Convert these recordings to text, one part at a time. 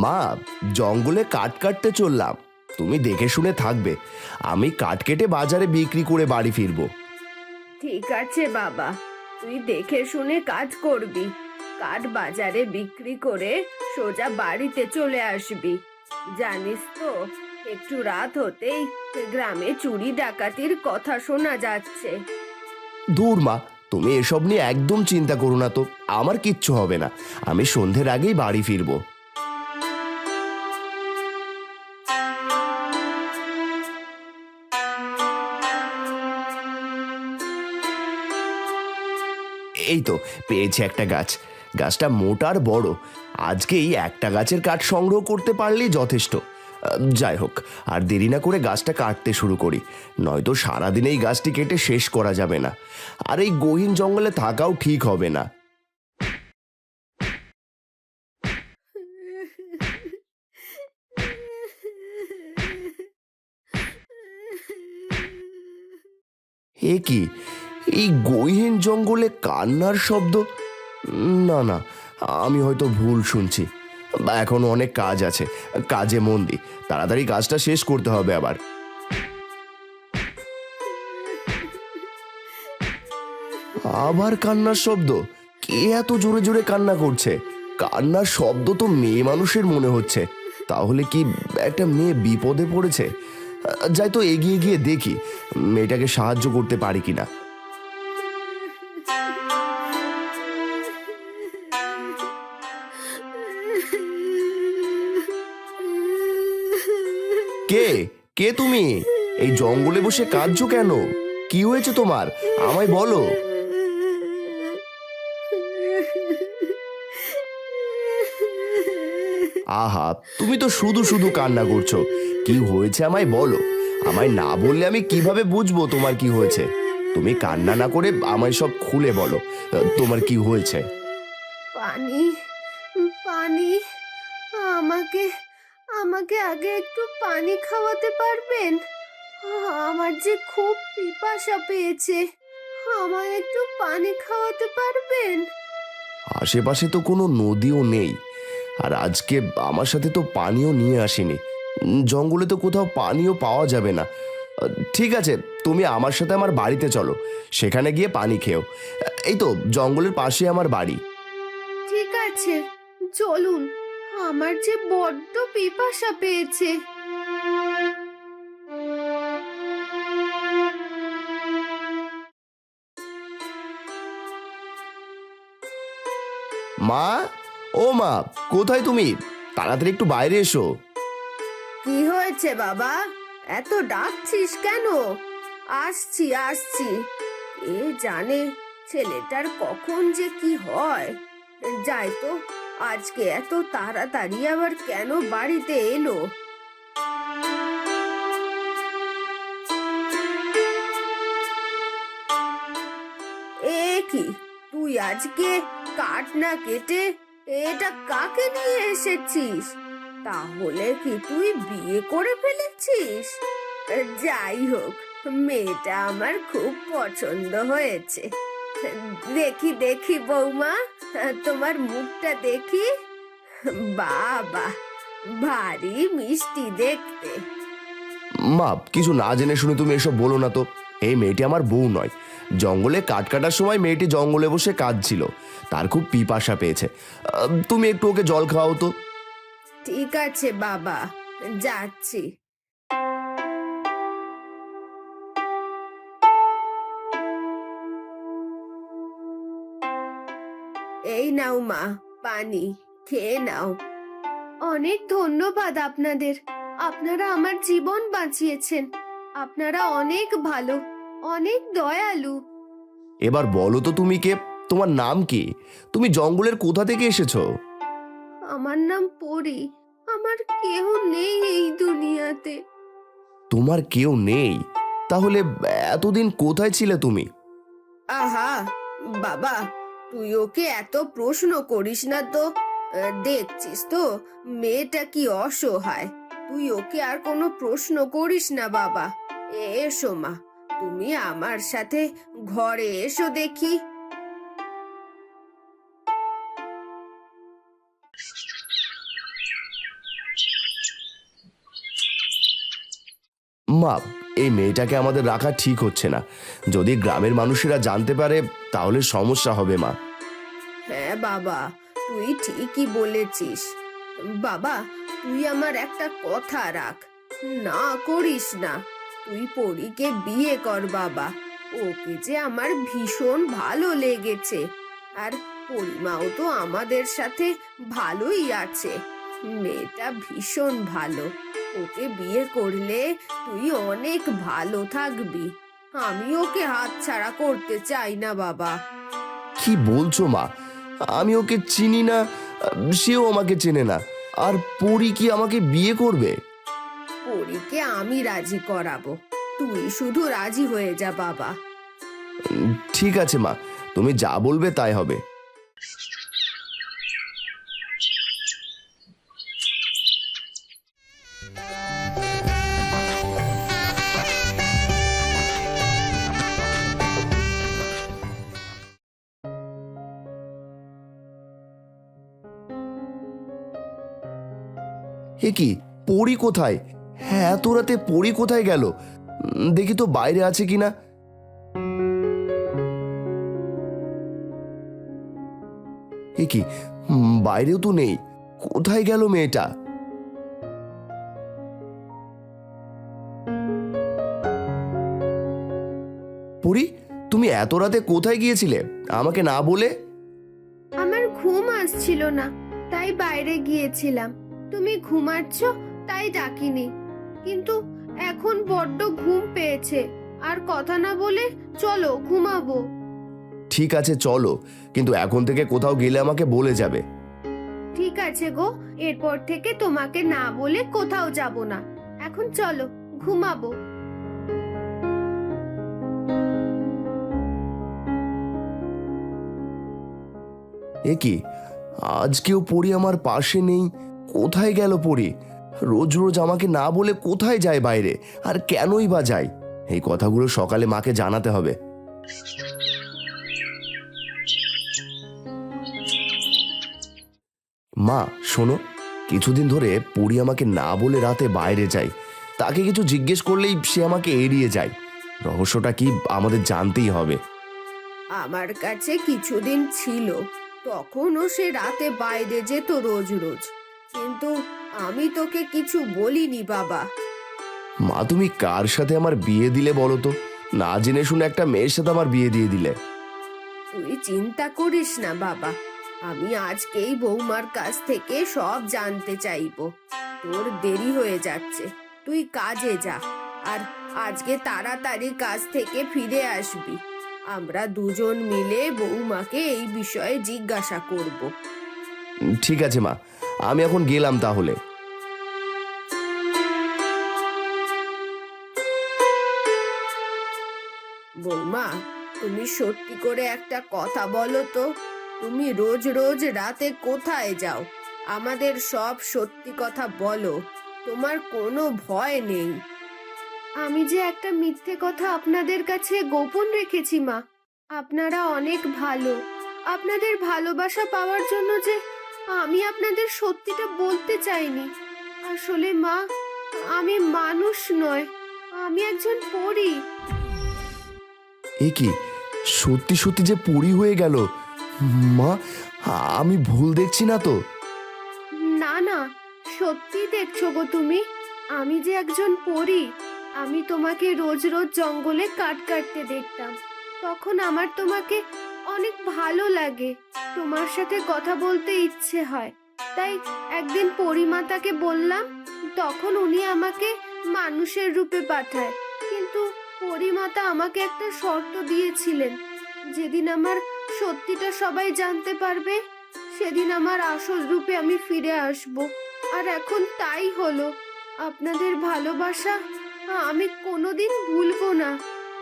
মা, জঙ্গলে কাঠ কাটতে চললাম, তুমি দেখে শুনে থাকবে। আমি কাঠ কেটে বাজারে বিক্রি করে বাড়ি ফিরবো। ঠিক আছে বাবা, তুই দেখে শুনে কাজ করবি। কাঠ বাজারে বিক্রি করে সোজা বাড়িতে চলে আসবি। জানিস তো, একটু রাত হতেই গ্রামে চুরি ডাকাতির কথা শোনা যাচ্ছে। দূর মা, তুমি এসব নিয়ে একদম চিন্তা করো না তো, আমার কিচ্ছু হবে না। আমি সন্ধ্যের আগেই বাড়ি ফিরবো। এই তো পেয়েছি একটা গাছ। গাছটা মোটা আর বড়। আজকেই একটা গাছের কাঠ সংগ্রহ করতে পারলেই যথেষ্ট। যাই হোক, আর দেরি না করে গাছটা কাটতে শুরু করি, নয়তো সারাদিন এই গাছটি কেটে শেষ করা যাবে না। আর এই গহীন জঙ্গলে থাকাও ঠিক হবে না। এ কি, এই গহীন জঙ্গলে কান্নার শব্দ? না না, আমি হয়তো ভুল শুনছি। এখনো অনেক কাজ আছে, কাজে মন দি। তাড়াতাড়ি কাজটা শেষ করতে হবে আবার। আবার কান্নার শব্দ? কে এত জোরে জোরে কান্না করছে? কান্নার শব্দ তো মেয়ে মানুষের মনে হচ্ছে। তাহলে কি একটা মেয়ে বিপদে পড়েছে? যাই তো এগিয়ে গিয়ে দেখি মেয়েটাকে সাহায্য করতে পারি কিনা। কে কে তুমি? এই জঙ্গলে বসে কাঁদছো কেন? কি হয়েছে তোমার? আমায় বলো। আহা, তুমি তো শুধু শুধু কান্না করছো। কি হয়েছে আমায় বলো। আমায় না বললে আমি কিভাবে বুঝবো তোমার কি হয়েছে? তুমি কান্না না করে আমায় সব খুলে বলো, তোমার কি হয়েছে। পানি, পানি, আমাকে আমাকে আগে একটু পানি খাওয়াতে পারবেন? আমার যে খুব পিপাসা পেয়েছে, আমায় একটু পানি খাওয়াতে পারবেন? আশেপাশে তো কোনো নদীও নেই, আর আজকে আমার সাথে তো পানিও নিয়ে আসিনি। জঙ্গলে তো কোথাও পানিও পাওয়া যাবে না। ঠিক আছে, তুমি আমার সাথে আমার বাড়িতে চলো, সেখানে গিয়ে পানি খেও। এই তো জঙ্গলের পাশে আমার বাড়ি। ঠিক আছে, চলুন। আমার যে বড্ড পিপাসা পেয়েছে। মা, ও মা, কোথায় তুমি? তাড়াতাড়ি একটু বাইরে এসো। কি হয়েছে বাবা? এত ডাকছিস কেন? আসছি আসছি। এ জানে ছেলেটার কখন যে কি হয়। যাই তো, আজকে এত তাড়াতাড়ি আবার কেন বাড়িতে এলো? এ কি, তুই আজকে কাঠ না কেটে এটা কাকে নিয়ে এসেছিস? তাহলে কি তুই বিয়ে করে ফেলেছিস? যাই হোক, মেয়েটা আমার খুব পছন্দ হয়েছে। দেখি দেখি বৌমা, তোমার মুখটা দেখি। বাবা, ভারী মিষ্টি দেখতে। মা, কিছু না জেনে শুনে তুমি এসব বলো না তো। এই মেয়েটি আমার বউ নয়। জঙ্গলে কাঠ কাটার সময় মেয়েটি জঙ্গলে বসে কাঁদছিল, তার খুব পিপাসা পেয়েছে। তুমি একটু ওকে জল খাওয়াও তো। ঠিক আছে বাবা, যাচ্ছি। এই নাও মা, পানি খেয়ে নাও। অনেক ধন্যবাদ আপনাদের। আপনারা আমার জীবন বাঁচিয়েছেন। আপনারা অনেক ভালো, অনেক দয়ালু। এবার বলো তো তুমি কে? তোমার নাম কি? তুমি জঙ্গলের কোথা থেকে এসেছো? আমার নাম পরি। আমার কেউ নেই এই দুনিয়াতে। তোমার কেউ নেই? তাহলে এতদিন কোথায় ছিলে তুমি? আহা বাবা, তুই ওকে এত প্রশ্ন করিস না তো। দেখছিস তো মেয়েটা কি অসহায়। তুই ওকে আর কোনো প্রশ্ন করিস না বাবা। এসো মা, তুমি আমার সাথে ঘরে এসো দেখি। মা, এই মেয়েটাকে আমাদের রাখা ঠিক হচ্ছে না। যদি গ্রামের মানুষেরা জানতে পারে তাহলে সমস্যা হবে মা। হ্যাঁ বাবা, তুই ঠিকই বলেছিস। বাবা, তুই আমার একটা কথা রাখ, না করিস না। তুই পরীকে বিয়ে কর বাবা। ওকে যে আমার ভীষণ ভালো লেগেছে। আর পরিমাও তো আমাদের সাথে ভালোই আছে। মেয়েটা ভীষণ ভালো। ওকে বিয়ে করলে তুই অনেক ভালো থাকবি। আমি ওকে হাতছাড়া করতে চাই না বাবা। কি বলছো মা? আমি ওকে চিনি না, সেও আমাকে চেনে না। আর পরি কি আমাকে বিয়ে করবে? পরীকে আমি রাজি করাবো, তুই শুধু রাজি হয়ে যা বাবা। ঠিক আছে মা, তুমি যা বলবে তাই হবে। এ কি, পরি কোথায়? হ্যাঁ, এত রাতে পরি কোথায় গেল? দেখি তো বাইরে আছে কিনা। এ কি, বাইরেও তো নেই। কোথায় গেল মেয়েটা? পরি, তুমি এত রাতে কোথায় গিয়েছিলে আমাকে না বলে? আমার ঘুম আসছিল না, তাই বাইরে গিয়েছিলাম। তুমি ঘুমাচ্ছ তাই ডাকিনি, কিন্তু এখন বড্ড ঘুম পেয়েছে। আর কথা না বলে চলো ঘুমাবো। ঠিক আছে চলো, কিন্তু এখন থেকে কোথাও গেলে আমাকে বলে যাবে। ঠিক আছে গো, এরপর থেকে তোমাকে না বলে কোথাও যাব না। এখন চলো ঘুমাবো। এ কি, আজকেও পরি আমার পাশে নেই। কোথায় গেল পরি? রোজ রোজ আমাকে না বলে কোথায় যায় বাইরে, আর কেনই বা যায়? এই কথাগুলো সকালে মাকে জানাতে হবে। মা শোনো, কিছুদিন ধরে পরি আমাকে না বলে রাতে বাইরে যায়। তাকে কিছু জিজ্ঞেস করলেই সে আমাকে এড়িয়ে যায়। রহস্যটা কি আমাদের জানতেই হবে। আমার কাছে কিছুদিন ছিল, তখনও সে রাতে বাইরে যেত রোজ রোজ, কিন্তু আমি তোকে কিছু বলিনি বাবা। মা, তুমি কার সাথে আমার বিয়ে দিলে বলো তো? না জেনে শুনে একটা মেয়ের সাথে আমার বিয়ে দিয়ে দিলে। তুই চিন্তা করিস না বাবা, আমি আজকেই বৌমার কাছ থেকে সব জানতে চাইবো। তোর দেরি হয়ে যাচ্ছে, তুই কাজে যা। আর আজকে তাড়াতাড়ি কাজ থেকে ফিরে আসবি। আমরা দুজন মিলে বৌমাকে এই বিষয়ে জিজ্ঞাসা করব। ঠিক আছে মা, আমি এখন গেলাম তাহলে। বৌমা, তুমি সত্যি করে একটা কথা বলো তো, তুমি রোজ রোজ রাতে কোথায় যাও? আমাদের সব সত্যি কথা বলো, তোমার কোনো ভয় নেই। আমি যে একটা মিথ্যে কথা আপনাদের কাছে গোপন রেখেছি মা। আপনারা অনেক ভালো। আপনাদের ভালোবাসা পাওয়ার জন্য যে আমি আপনাদের সত্যিটা বলতে চাইনি। আসলে মা, আমি মানুষ নয়, আমি একজন পরী। এ কি, সত্যি সত্যি যে পরি হয়ে গেল? মা, আমি ভুল দেখছি না তো? না না, সত্যি দেখছো গো তুমি। আমি যে একজন পরী। আমি তোমাকে রোজ রোজ জঙ্গলে কাঠ কাটতে দেখতাম। তখন আমার তোমাকে অনেক ভালো লাগে, তোমার সাথে কথা বলতে ইচ্ছে হয়। তাই একদিন পরিমাতাকে বললাম, তখন উনি আমাকে মানুষের রূপে পাঠায়। কিন্তু পরিমাতা আমাকে একটা শর্ত দিয়েছিলেন, যেদিন আমার সত্যিটা সবাই জানতে পারবে সেদিন আমার আসল রূপে আমি ফিরে আসব। আর এখন তাই হলো। আপনাদের ভালোবাসা আমি কোনোদিন ভুলবো না।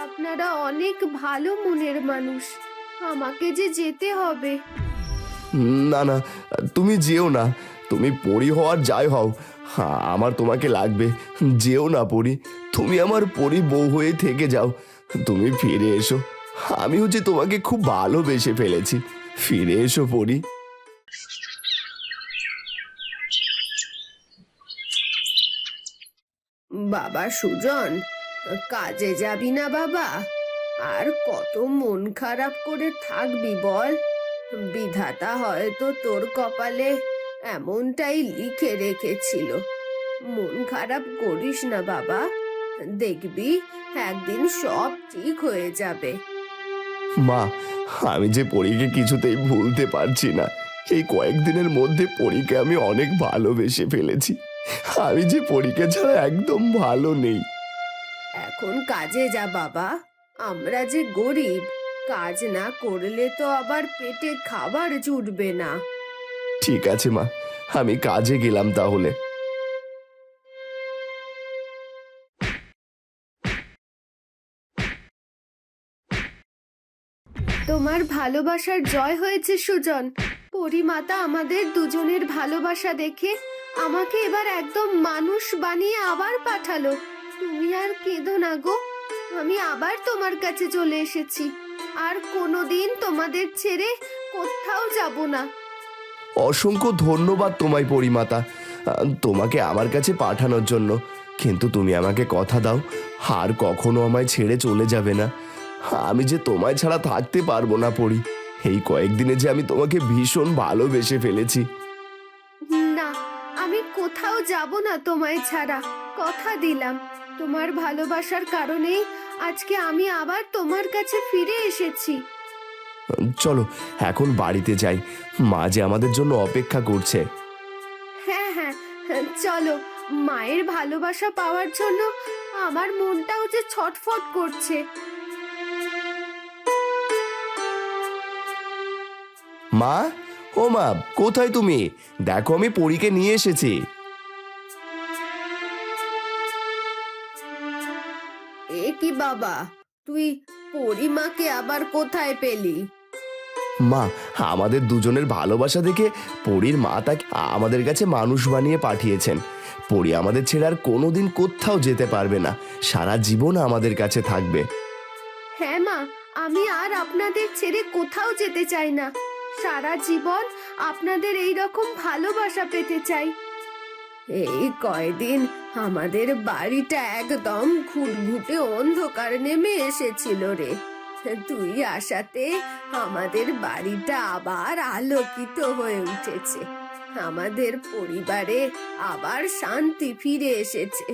আপনারা অনেক ভালো মনের মানুষ। আমাকে যে যেতে হবে। না না, তুমি যেও না। তুমি পরি হওয়ার যাই হও, আমার তোমাকে লাগবে। যেও না পরি, তুমি আমার পরি বউ হয়ে থেকে যাও। তুমি ফিরে এসো, আমিও যে তোমাকে খুব ভালোবেসে ফেলেছি। ফিরে এসো পরি। বাবা সুজন, কাজে যাবি না বাবা? আর কত মন খারাপ করে থাকবি বল? বিধাতা হয়তো তোর কপালে এমনটাই লিখে রেখেছিল। মন খারাপ করিস না বাবা, দেখবি একদিন সব ঠিক হয়ে যাবে। মা, আমি যে পরীকে কিছুতেই ভুলতে পারছি না। এই কয়েকদিনের মধ্যে পরীকে আমি অনেক ভালোবেসে ফেলেছি। আমি যে পরীকে ছাড়া একদম ভালো নেই। এখন কাজে যা বাবা, আমরা যে গরিব, কাজ না করলে তো আবার পেটে খাবার জুটবে না। ঠিক আছে মা, আমি কাজে গেলাম তাহলে। তোমার ভালোবাসার জয় হয়েছে সুজন। পরিমাতা আমাদের দুজনের ভালোবাসা দেখে আমাকে এবার একদম মানুষ বানিয়ে আবার পাঠালো। তুমি আর কেঁদো না গো, আমি আবার তোমার কাছে চলে এসেছি। আর কোনোদিন তোমাদের ছেড়ে কোথাও যাব না। অসংখ্য ধন্যবাদ তোমায় পরিমাতা, তোমাকে আমার কাছে পাঠানোর জন্য। কিন্তু তুমি আমাকে কথা দাও, আর কখনো আমায় ছেড়ে চলে যাবে না। আমি যে তোমায় ছাড়া থাকতে পারবো না পরি। এই কয়েকদিনে যে আমি তোমাকে ভীষণ ভালোবেসে ফেলেছি। না, আমি কোথাও যাব না তোমায় ছাড়া, কথা দিলাম। তোমার ভালোবাসার কারণেই আজকে আমি আবার তোমার কাছে ফিরে এসেছি। চলো এখন বাড়িতে যাই, মা যে আমাদের জন্য অপেক্ষা করছে। হ্যাঁ হ্যাঁ, চলো। মায়ের ভালোবাসা পাওয়ার জন্য আমার মনটাও যে ছটফট করছে। মা, ও মা, কোথায় তুমি? দেখো আমি পরীকে নিয়ে এসেছি। এ কি বাবা, তুই পরিমাকে আবার কোথায় পেলি? মা, আমাদের দুজনের ভালোবাসা দেখে পরীর মা তাকে আমাদের কাছে মানুষ বানিয়ে পাঠিয়েছেন। পরী আমাদের ছেড়ে আর কোনোদিন কোথাও যেতে পারবে না, সারা জীবন আমাদের কাছে থাকবে। হ্যাঁ মা, আমি আর আপনাদের ছেড়ে কোথাও যেতে চাই না। সারা জীবন আপনাদের এই রকম ভালোবাসা পেতে চাই। এই কয়দিন আমাদের বাড়িটা একদম ঘুটঘুটে অন্ধকার নেমে এসেছিল রে। তুই আসাতে আমাদের বাড়িটা আবার আলোকিত হয়ে উঠেছে। আমাদের পরিবারে আবার শান্তি ফিরে এসেছে।